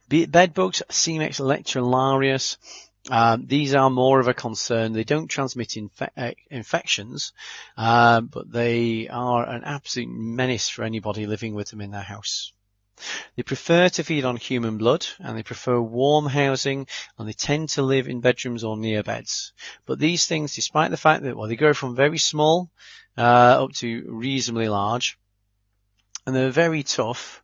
Bed bugs, Cimex lectularius, these are more of a concern. They don't transmit infections, but they are an absolute menace for anybody living with them in their house. They prefer to feed on human blood, and they prefer warm housing, and they tend to live in bedrooms or near beds. But these things, despite the fact that, well, they grow from very small up to reasonably large, and they're very tough,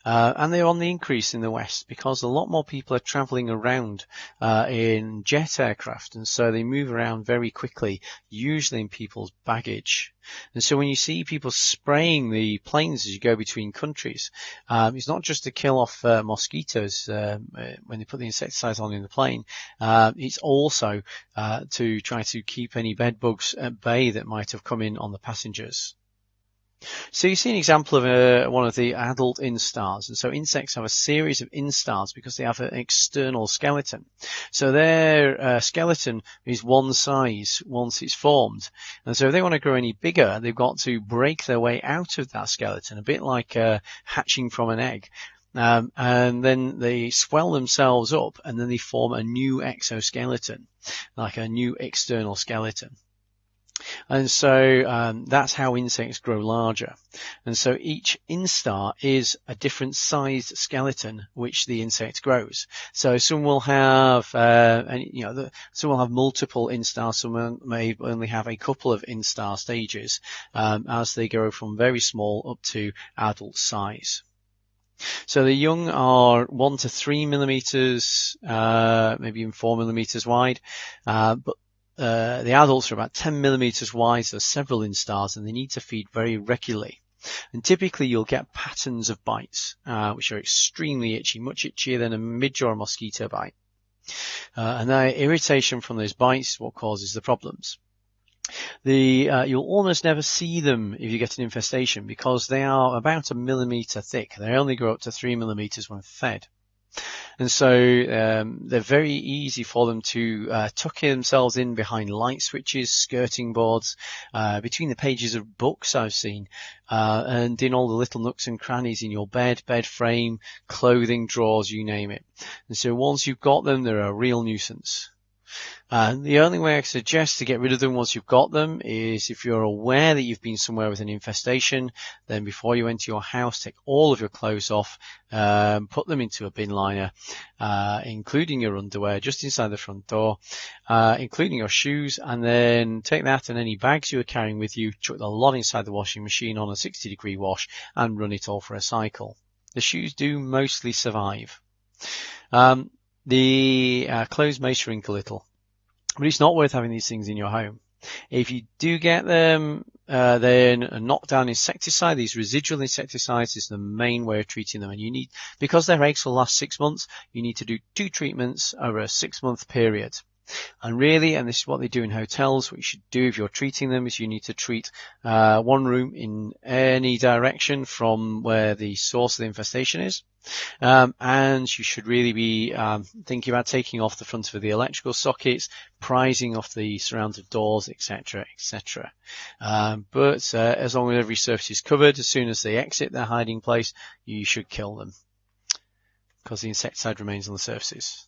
and they're on the increase in the West because a lot more people are traveling around in jet aircraft, and so they move around very quickly, usually in people's baggage. And so when you see people spraying the planes as you go between countries, it's not just to kill off mosquitoes when they put the insecticide on in the plane. It's also to try to keep any bed bugs at bay that might have come in on the passengers. So you see an example of one of the adult instars. And so insects have a series of instars because they have an external skeleton. So their skeleton is one size once it's formed. And so if they want to grow any bigger, they've got to break their way out of that skeleton, a bit like hatching from an egg. And then they swell themselves up, and then they form a new exoskeleton, like a new external skeleton. And so that's how insects grow larger. And so each instar is a different sized skeleton which the insect grows. So some will have, some will have multiple instars. Some may only have a couple of instar stages as they grow from very small up to adult size. So the young are 1 to 3 millimeters, maybe even 4 millimeters wide, but the adults are about 10 millimeters wide. There's several instars, and they need to feed very regularly. And typically you'll get patterns of bites, which are extremely itchy, much itchier than a midge or a mosquito bite. And the irritation from those bites is what causes the problems. You'll almost never see them if you get an infestation because they are about 1 millimeter thick. They only grow up to 3 millimeters when fed. And so they're very easy for them to tuck themselves in behind light switches, skirting boards, between the pages of books I've seen, and in all the little nooks and crannies in your bed frame, clothing, drawers, you name it. And so once you've got them, they're a real nuisance. The only way I suggest to get rid of them once you've got them is if you're aware that you've been somewhere with an infestation, then before you enter your house, take all of your clothes off, put them into a bin liner, including your underwear just inside the front door, including your shoes, and then take that and any bags you are carrying with you, chuck the lot inside the washing machine on a 60-degree wash and run it all for a cycle. The shoes do mostly survive. The clothes may shrink a little, but it's not worth having these things in your home. If you do get them, then a knockdown insecticide, these residual insecticides, is the main way of treating them. And because their eggs will last 6 months, you need to do 2 treatments over a 6-month period. And really, and this is what they do in hotels, what you should do if you're treating them is you need to treat one room in any direction from where the source of the infestation is. And you should really be thinking about taking off the front of the electrical sockets, prizing off the surrounds of doors, etc., etc. But as long as every surface is covered, as soon as they exit their hiding place, you should kill them because the insecticide remains on the surfaces.